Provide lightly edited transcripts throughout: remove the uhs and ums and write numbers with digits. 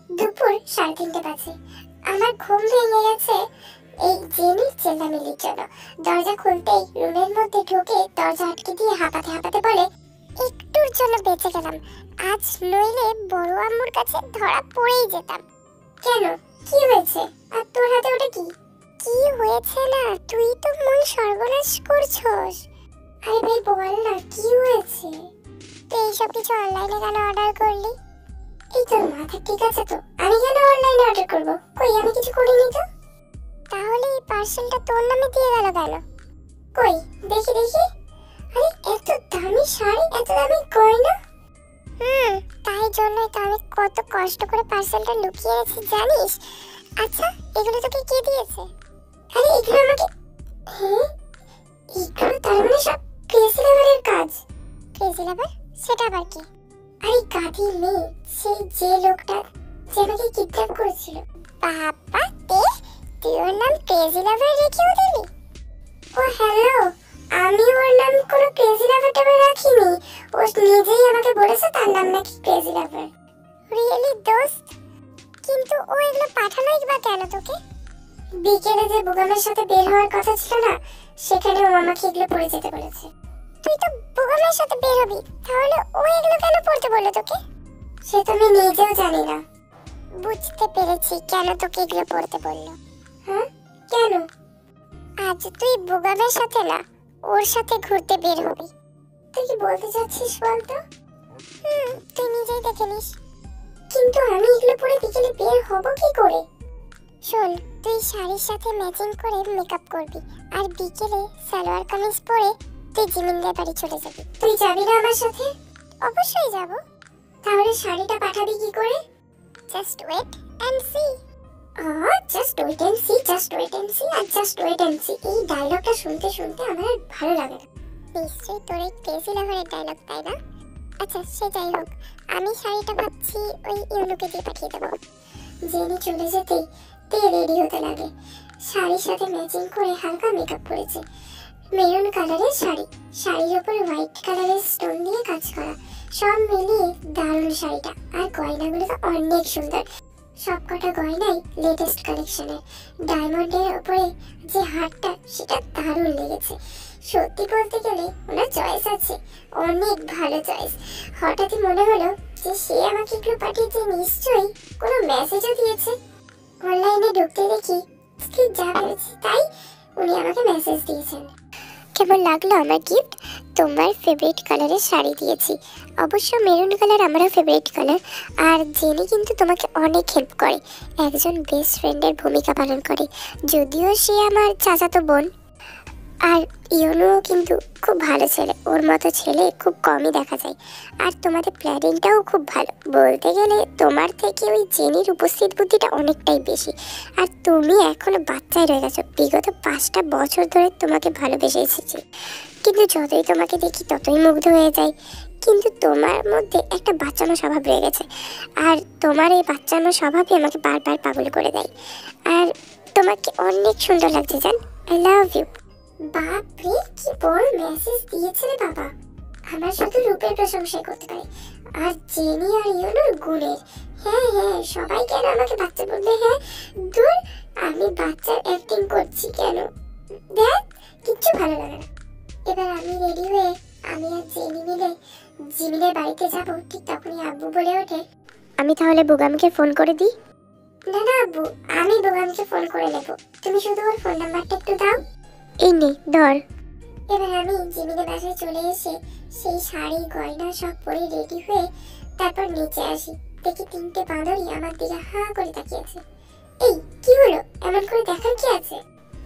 দুপুর 3:30 বাজে। আমার ঘুম ভেঙে গেছে এই জেনির চেল্লামিলির জন্য। দরজা খুলতেই রুমের মধ্যে ঢুকে দরজা আটকে দিয়ে হাঁপাতে হাঁপাতে বলে, একটুর জন্য বেঁচে গেলাম, আজ নইলে বড় আম্মুর কাছে ধরা পড়েই যেতাম। কেন, কি হয়েছে? আর তোর হাতে ওটা কি? কি হয়েছে না, তুই তো মূল সর্বনাশ করছস। আরে ভাই বল না, কি হয়েছে? তুই এইসব কিছু অনলাইনে কেন অর্ডার করলি? এই তোর মাথা ঠিক আছে তো? আমি কেন অনলাইনে অর্ডার করব? কই, আমি কিছু করিনি তো। তাহলে এই পার্সেলটা তোর নামে দিয়ে গেল কেন? কই দেখি দেখি। আরে এত দামি শাড়ি, এত দামি গয়না। তাই জন্যই তো আমি কত কষ্ট করে পার্সেলটা লুকিয়ে রেখেছি জানিস। আচ্ছা, এগুলো তোকে কে দিয়েছে? আরে এগুলো আমাকে। হ্যাঁ, এগুলো তার মানে সব ক্রেজি লাভারের কাজ। Crazy lover? সেটা আবার কি? আরে গাধি মেয়ে, সেই যে লোকটা যে আমাকে কিডন্যাপ করেছিল। বাবা তে, তুই ওর নাম ক্রেজি লাভার রেখেও দিলি? ও হ্যালো, আমি ওর নাম কোনো ক্রেজি লাভার টাভার রাখিনি। ও নিজেই আমাকে বলেছে তার নাম নাকি ক্রেজি লাভার। রিয়েলি দোস্ত? কিন্তু ও এগুলো পাঠানোই বা কেন তোকে? বিকেলে যে বুগামের সাথে বের হওয়ার কথা ছিল না, সেখানে ও আমাকে এগুলো পরে যেতে বলেছে। তুই তো বুগামের সাথে বের হবি, তাহলে ও এগুলো কেন পড়তে বললো তোকে? সে তো আমি নিজেও জানি না। বুঝতে পেরেছি কেন তোকে এগুলো পড়তে বললো। হ্যাঁ, কেন? আজ তুই বুগামের সাথে না, ওর সাথে ঘুরতে বের হবি। তুই কি বলতে চাচ্ছিস বলতো? তুই নিজেই দেখে নিস। কিন্তু আমি এগুলো পরে বিকেলে বের হব কি করে? শোন, তুই শাড়ির সাথে ম্যাচিং করে মেকআপ করবি, আর বিকেলে সালোয়ার কামিজ পরে তুই জিমিনদের বাড়ি চলে যাবি। তুই যাবি না আমার সাথে? অবশ্যই যাব। তাহলে শাড়িটা পাঠাবি কি করে? Just wait and see. Just wait and see, just wait and see, আর জাস্ট ওয়েট এন্ড সি, এই ডায়লগটা শুনতে শুনতে আমার ভালো লাগে না। নিশ্চয়ই তোর এই ক্রেজি লাভারের ডায়লগ, তাই না? আচ্ছা সে যাই হোক, আমি শাড়িটা ভাবছি ওই ইউনুকে দিয়ে পাঠিয়ে দেবো। জেনি চলে যেতেই তে রেডি হতে লাগে। শাড়ির সাথে ম্যাচিং করে হালকা মেকআপ করেছে। মেরুন কালারের শাড়ি, শাড়ির উপর হোয়াইট কালারের স্টোন দিয়ে কাজ করা, সব মিলিয়ে দারুণ শাড়িটা। আর গয়নাগুলো তো অনেক সুন্দর, সবকটা গয়নাই লেটেস্ট কালেকশনের। ডায়মন্ডের উপরে যে হারটা, সেটা দারুণ লেগেছে। সত্যি বলতে গেলে ওনার চয়েস আছে, অনেক ভালো চয়েস। হঠাৎই মনে হলো যে সে আমাকে এগুলো পাঠিয়েছে, নিশ্চয়ই কোনো মেসেজও দিয়েছে। অনলাইনে ঢুকতে দেখি ঠিক যা ভেবেছি তাই, উনি আমাকে মেসেজ দিয়েছেন। কেমন লাগলো আমার গিফট? তোমার ফেভারিট কালারের শাড়ি দিয়েছি, অবশ্য মেরুন কালার আমারও ফেভারিট কালার। আর জেনি কিন্তু তোমাকে অনেক হেল্প করে, একজন বেস্ট ফ্রেন্ডের ভূমিকা পালন করে, যদিও সে আমার চাচাতো বোন। আর ইউনুও কিন্তু খুব ভালো ছেলে, ওর মতো ছেলে খুব কমই দেখা যায়। আর তোমাদের প্ল্যানিংটাও খুব ভালো, বলতে গেলে তোমার থেকে ওই জেনির উপস্থিত বুদ্ধিটা অনেকটাই বেশি। আর তুমি এখনো বাচ্চাই রয়ে গেছো, বিগত 5টা বছর ধরে তোমাকে ভালোবেসে এসেছি, কিন্তু যতই তোমাকে দেখি ততই মুগ্ধ হয়ে যাই। কিন্তু তোমার মধ্যে একটা বাচ্চানো স্বভাব রয়ে গেছে, আর তোমার এই বাচ্চানো স্বভাবই আমাকে বারবার পাগল করে দেয়। আর তোমাকে অনেক সুন্দর লাগছে জান, আই লাভ ইউ। বাপরে, কি বড় মেসেজ দিয়েছে রে বাবা। আমার শুধু রূপের প্রশংসাই করতে পারে, আর জেনি আর ইউনুর গুণের। হ্যাঁ হ্যাঁ, সবাই কেন আমাকে বাচ্চা বলবে? হ্যাঁ দূর, আমি বাচ্চার অ্যাক্টিং করছি কেন? দেখ, কিচ্ছু ভালো লাগে না। এবার আমি রেডি হয়ে আমি আর জেনি মিলে জিমিনের বাড়িতে যাব। ঠিক তখনই আব্বু বলে ওঠে, আমি তাহলে বুগামকে ফোন করে দিই। না না আব্বু, আমি বুগামকে ফোন করে নেব, তুমি শুধু ওর ফোন নাম্বারটা একটু দাও। এই নে ধর। এবার আমি জিমিনের বাসায় চলে এসে সেই শাড়ি গয়না সব পরে রেডি হয়ে তারপর নিচে আসি। দেখি 3টে বাঁদরই আমার দিকে হা করে তাকিয়েছে। এই কি হলো, এমন করে দেখার কি আছে?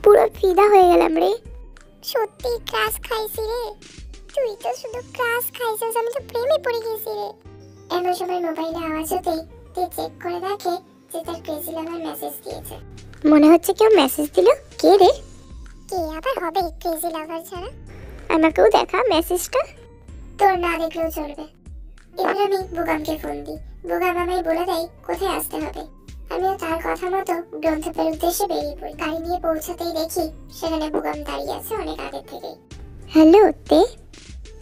পুরো ফিদা হয়ে গেলাম রে। সত্যি ক্রাশ খাইছি রে। তুই তো শুধু ক্রাশ খাইছিস, আমি তো প্রেমে পড়ে গেছি রে। এমন সময় মোবাইলে আওয়াজ হতেই তে চেক করে দেখে যে তার ক্রেজি লাভার মেসেজ দিয়েছে। মনে হচ্ছে কেউ মেসেজ দিল। কে রে? কে আবার হবে ক্রেজি লাভার ছাড়া? আমাকেও দেখা মেসেজটা। তোর না দেখলেও চলবে। এবার আমি বুগামকে ফোন দিই। বুগাম আমায় বলে দেয় কোথায় আসতে হবে। আমিও তার কথা মতো গ্রন্থপের উদ্দেশ্যে বেরিয়ে পড়ি। গাড়ি নিয়ে পৌঁছাতেই দেখি সেখানে বুগাম দাঁড়িয়ে আছে অনেক আগে থেকেই। হ্যালো তে।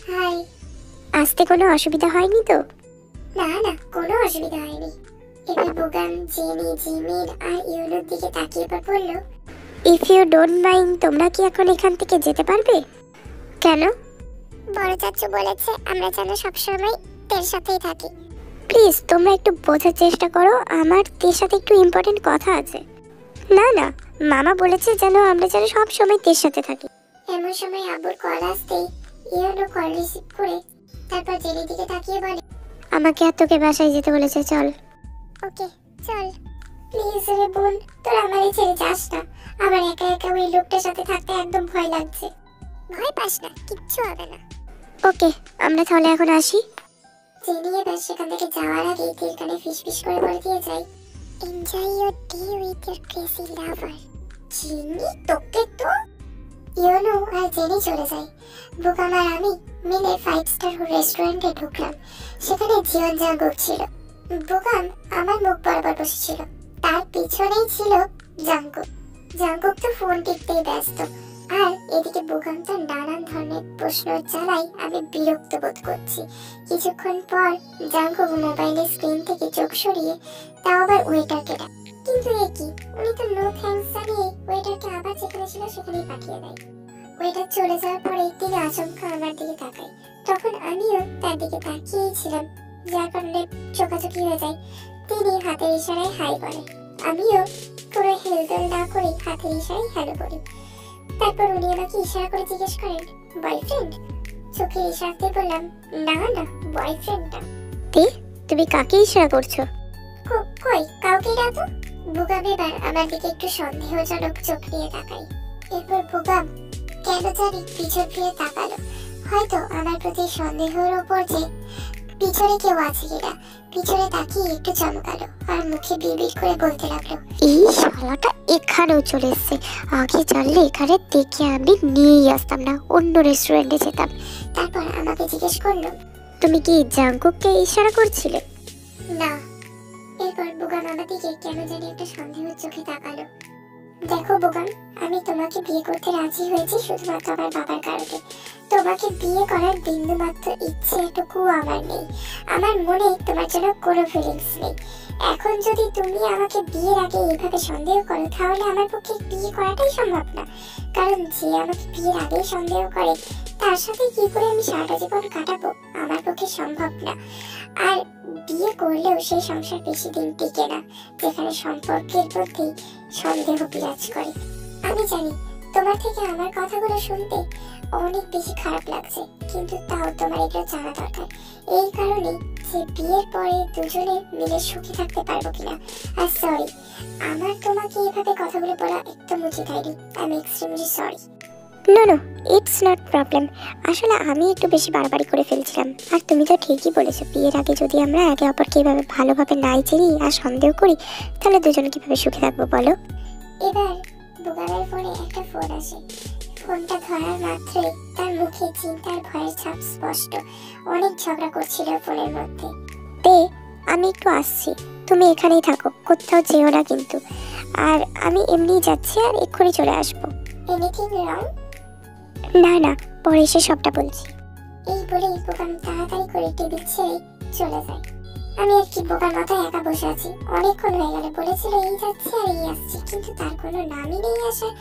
হাই। আসতে কোনো অসুবিধা হয়নি তো? না না, কোনো অসুবিধা হয়নি। এবার বুগাম, জেনি, জিমিন আর ইউনোর দিকে তাকিয়ে বলল, ইফ ইউ ডোন্ট মাইন্ড, তোমরা কি এখন এখান থেকে যেতে পারবে? কেন? বড় চাচু বলেছে আমরা যেন সবসময় তের সাথেই থাকি। প্লিজ তোমরা একটু বোঝার চেষ্টা করো, আমার তের সাথে একটু ইম্পর্টেন্ট কথা আছে। না না, মামা বলেছে যেন আমরা যেন সব সময় তের সাথে থাকি। এমন সময় আব্বুর কল আসতেই ইউনো কল রিসিভ করে তারপর জেনির দিকে তাকিয়ে বলে, আমাকে আর তোকে বাসায় যেতে বলেছে, চল। ওকে চল। প্লিজ রে বোন, তোর আমারই ছেড়ে যাস না। আমার একা একা ওই লোকটার সাথে থাকতে একদম ভয় লাগছে। ভয় পাস না, কিচ্ছু হবে না। ওকে, আমরা তাহলে এখন আসি। জেনি এবার সেখান থেকে যাওয়ার আগে তীর কানে ফিসফিস করে বলে দিয়ে যায়, enjoy your day with your crazy lover. Jenny, তোকে তো। ইউনো আর জেনি চলে যায়। বুগাম আর আমি মিলে 5 স্টার রেস্টুরেন্টে ঢুকলাম। সেখানে জিয়ন জাঙ্গুক ছিল। বুগাম আমার মুখ বরাবর বসেছিল, তার পিছনেই ছিল জাঙ্গুক। জাঙ্গুক তো ফোন টিপতেই ব্যস্ত, আর এদিকে বুগাম তো নানান ধরনের প্রশ্ন জ্বালাই আমি বিরক্ত বোধ করছি। কিছুক্ষণ পর জাঙ্গুক মোবাইলের স্ক্রিন থেকে চোখ সরিয়ে তাও আবার ওয়েটারকে ডাক, কিন্তু এ কি, উনি তো নো থ্যাঙ্কস জানিয়ে ওয়েটারকে আবার যেখানে ছিল সেখানেই পাঠিয়ে দেয়। ওয়েটার চলে যাওয়ার পরে তিনি আচমকা আমার দিকে তাকায়, তখন আমিও তার দিকে তাকিয়েই ছিলাম, যার কারণে চোখাচোখি হয়ে যায়। তিনি হাতের ইশারায় হাই বলে, আমিও কোনো হেলদোল না করে হাতের ইশারায় হ্যালো বলি। তারপর উনি আমাকে ইশারা করে জিজ্ঞেস করেন, বয়ফ্রেন্ড? চোখের ইশারাতে বললাম, না না, বয়ফ্রেন্ড না। তুমি কাকে ইশারা করছো? কই, কাউকে না তো। বুগাম এবার আমার দিকে একটু সন্দেহজনক চোখ নিয়ে তাকাই। এরপর বুগাম কেন জানি পিছন ফিরে তাকালো, হয়তো আমার প্রতি সন্দেহের ওপর যে পিছনে কেউ আছে কিনা। পিছনে তাকিয়ে একটু চমকালো আর মুখে বিড়বিড় করে বলতে লাগলো, এই শালাটা এখানেও চলে এসছে, আগে জানলে এখানে দেখে আমি নিয়েই আসতাম না, অন্য রেস্টুরেন্টে যেতাম। তারপর আমাকে জিজ্ঞেস করলো, তুমি কি জাঙ্কুককে ইশারা করছিলে? না। এরপর বুগাম আমার দিকে কেন জানি একটা সন্দেহের চোখে তাকালো। দেখো বুগাম, আমি তোমাকে বিয়ে করতে রাজি হয়েছি শুধুমাত্র আমার বাবার কারণে। তোমাকে বিয়ে করার বিন্দুমাত্র ইচ্ছেটুকু আমার নেই। আমার মনে তোমার জন্য কোনো ফিলিংস নেই। এখন যদি তুমি আমাকে বিয়ের আগে এইভাবে সন্দেহ করো, তাহলে আমার পক্ষে বিয়ে করাটাই সম্ভব না। কারণ যে আমাকে বিয়ের আগেই সন্দেহ করে, তার সাথে কি করে আমি সারাটা জীবন কাটাবো, আমার পক্ষে সম্ভব না। আর বিয়ে করলেও সেই সংসার বেশি দিন টিকে না, যেখানে সম্পর্কের মধ্যে সন্দেহ বিরাজ করে। আমি জানি তোমার থেকে আমার কথাগুলো শুনতে অনেক বেশি খারাপ লাগছে, কিন্তু তাও তোমার এগুলো জানা দরকার। এই কারণে যে বিয়ের পরে দুজনে মিলে সুখী থাকতে পারবো কিনা। আর সরি, আমার তোমাকে এভাবে কথাগুলো বলা একদম উচিত হয়নি। I am extremely sorry. No no, it's not problem. আসলে আমি একটু বেশি বাড়াবাড়ি করে ফেলছিলাম। আর তুমি তো ঠিকই বলেছো, বিয়ের আগে যদি আমরা একে অপরকে এভাবে ভালোভাবে নাই চিনি আর সন্দেহ করি, তাহলে দুজনে কিভাবে সুখে থাকবো বলো? এবার বুগামের ফোনে একটা ফোন আসে। ফোনটা ধরার মাত্রই তার মুখে চিন্তার ভয়ের ছাপ স্পষ্ট। অনেক ঝগড়া করছিল ফোনের মধ্যে। আমি একটু আসছি, তুমি এখানেই থাকো, কোথাও যেও না কিন্তু। আর আমি এমনিই যাচ্ছি, আর এক্ষুনি চলে আসবো। Anything wrong? না না, পরে এসে সবটা বলছি। এই বলেই বুগাম তাড়াতাড়ি করে টেবিল ছেড়ে চলে যায়। আমি আর কি বোকার মাথায় একা বসে আছি। অনেকক্ষণ হয়ে গেল, বলেছিল এই যাচ্ছি আর এই আসছি, কিন্তু তার কোনো নামই নেই আসার।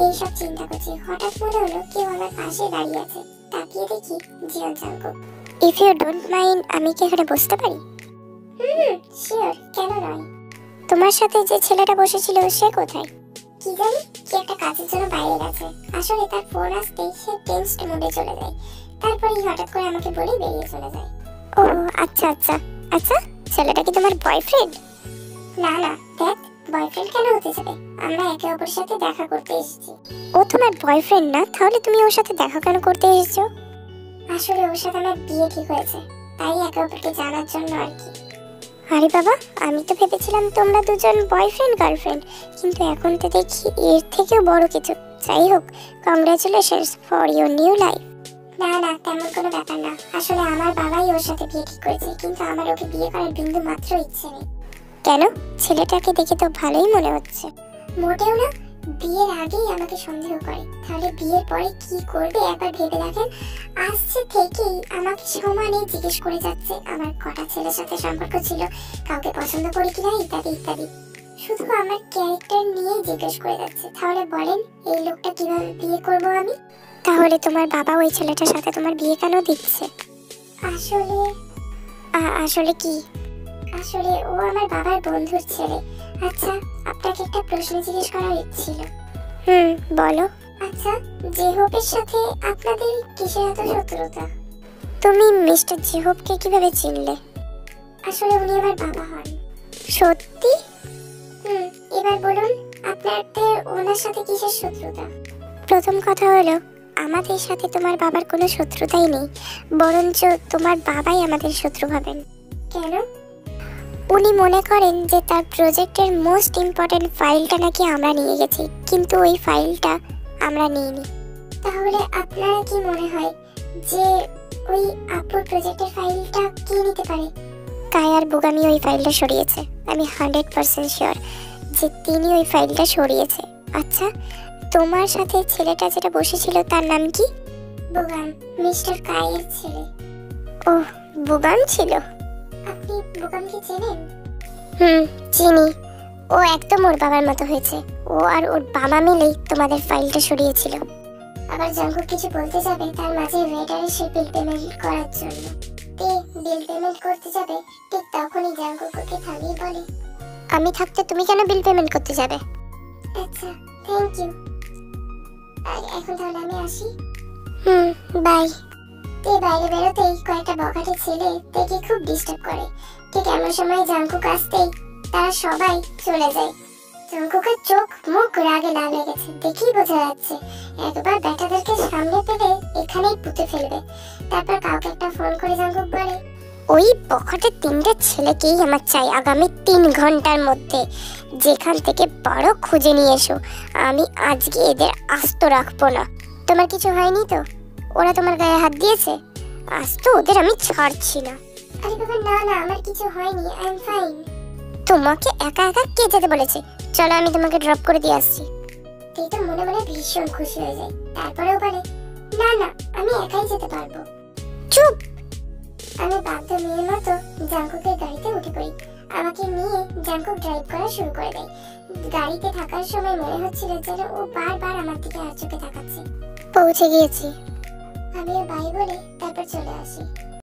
এইসব চিন্তা করছি, হঠাৎ মনে হলো কেউ আমার পাশে দাঁড়িয়ে আছে। তাকিয়ে দেখি Jeon Jungkook. If you don't mind, আমি কি এখানে বসতে পারি? শিওর, কেন নয়। তোমার সাথে যে ছেলেটা বসেছিল সে কোথায়? কি জানি, কি একটা কাজের জন্য বাইরে গেছে। আসলে তার ফোন আসতে সে টেন্সড মোডে চলে যায়। তারপরেই হঠাৎ করে আমাকে বলে বেরিয়ে চলে যায়। ও আচ্ছা আচ্ছা আচ্ছা, ছেলেটা কি তোমার বয়ফ্রেন্ড? না না, দেখ, বয়ফ্রেন্ড কেন হতে যাবে? আমরা একে অপরের সাথে দেখা করতে এসেছি। ও তোমার বয়ফ্রেন্ড না, তাহলে তুমি ওর সাথে দেখা কেন করতে এসেছো? আসলে ওর সাথে আমার বিয়ে ঠিক হয়েছে, তাই একে অপরকে জানার জন্য আর কি। আরে বাবা, আমি তো ভেবেছিলাম তোমরা দুজন বয়ফ্রেন্ড গার্লফ্রেন্ড, কিন্তু এখন তো দেখি এর থেকেও বড় কিছু। যাই হোক, congratulations for your new life. না না, তেমন কোনো ব্যাপার না। আসলে আমার বাবাই ওর সাথে বিয়ে ঠিক করেছে, কিন্তু আমার ওকে বিয়ে করার বিন্দু মাত্র ইচ্ছে নেই। কেন? ছেলেটাকে দেখে তো ভালোই মনে হচ্ছে। মোটেও না, বিয়ের আগেই আমাকে সন্দেহ করে, তাহলে বিয়ের পরে কি করবে একবার ভেবে দেখেন। আসছে থেকেই আমাকে সমানে জিজ্ঞেস করে যাচ্ছে আমার কটা ছেলের সাথে সম্পর্ক ছিল, কাউকে পছন্দ করি কিনা, ইত্যাদি ইত্যাদি। শুধু আমার ক্যারেক্টার নিয়েই জিজ্ঞেস করে যাচ্ছে। তাহলে বলেন এই লোকটা কিভাবে বিয়ে করব আমি? তাহলে তোমার বাবা ওই ছেলেটার সাথে তোমার বিয়ে কেন দিচ্ছে? আসলে আসলে কি? আসলে ও আমার বাবার বন্ধুর ছেলে। আচ্ছা, আপনাকে একটা প্রশ্ন জিজ্ঞেস করার ছিল। বলো। আচ্ছা, জেহোবের সাথে আপনাদের কিসের এত শত্রুতা? তুমি মিস্টার জেহোবকে কিভাবে চিনলে? আসলে উনি আমার বাবা হন। সত্যি? এবার বলুন আপনাদের ওনার সাথে কিসের শত্রুতা? প্রথম কথা হলো, আমাদের সাথে তোমার বাবার কোনো শত্রুতাই নেই, বরঞ্চ তোমার বাবাই আমাদের শত্রু ভাবেন। কেন? উনি মনে করেন যে তার প্রজেক্টের মোস্ট ইম্পর্টেন্ট ফাইলটা নাকি আমরা নিয়ে গেছি, কিন্তু ওই ফাইলটা আমরা নিইনি। তাহলে আপনারা কি মনে হয় যে ওই আপুর প্রজেক্টের ফাইলটা কে নিতে পারে? কায়ার বুগামি ওই ফাইলটা সরিয়েছে। আমি 100% শিওর যে তিনি ওই ফাইলটা সরিয়েছে। আচ্ছা, তোমার সাথে ছেলেটা যেটা বসেছিল তার নাম কি? বুগাম, মিস্টার কায়ের ছেলে। ওহ, বুগাম ছিল। আপনি বুগামকে চেনেন? চিনি। ও একদম ওর বাবার মতো হয়েছে। ও আর ওর বাবা মিলেই তোমাদের ফাইলটা সরিয়েছিল। আবার জাঙ্কুক কিছু বলতে যাবে, তার মাঝে ওয়েটার এসে বিল পেমেন্ট করার জন্য বিল পেমেন্ট করতে যাবে, ঠিক তখনই জাঙ্কুক ওকে থামিয়ে বলে, আমি থাকতে তুমি কেন বিল পেমেন্ট করতে যাবে? আচ্ছা, থ্যাংক ইউ। আর এখন তাহলে আমি আসি। বাই। বাইরে বেরোতেই কয়েকটা বখাটে ছেলে তাকে খুব ডিস্টার্ব করে। ঠিক এমন সময় জাঙ্কুক আসতেই তারা সবাই চলে যায়। জাঙ্কুকের চোখ মুখ রাগে লাল হয়ে গেছে, দেখেই বোঝা যাচ্ছে একবার ব্যাটাদেরকে সামনে পেলে এখানেই পুঁতে ফেলবে। তারপর কাউকে একটা ফোন করে জাঙ্কুক বলে, ওই বখাটে 3টে ছেলেকেই আমার চাই আগামী 3 ঘন্টার মধ্যে। যেখান থেকে পারো খুঁজে নিয়ে এসো, আমি আজকে এদের আস্ত রাখবো না। তোমার কিছু হয়নি তো? ওরা তোমার গায়ে হাত দিয়েছে? আজ তো ওদের আমি ছাড়ছি না। আরে বাবা না না, আমার কিছু হয়নি, আই এম ফাইন। তোমাকে একা একা কে যেতে বলেছে? চলো আমি তোমাকে ড্রপ করে দিয়ে আসছি। তুই তো মনে মনে ভীষণ খুশি হয়ে যায়, তারপরেও বলে, না না আমি একাই যেতে পারবো। চুপ! আমি বাধ্য মেয়ের মতো জাঙ্কুকের গাড়িতে উঠে পড়ি। আমাকে নিয়ে জাঙ্কুক ড্রাইভ করা শুরু করে দেয়। গাড়িতে থাকার সময় মনে হচ্ছিল যেন ও বারবার আমার দিকে আর চোখে তাকাচ্ছে। পৌঁছে গিয়েছি। আমিও বাই বলে তারপর চলে আসি।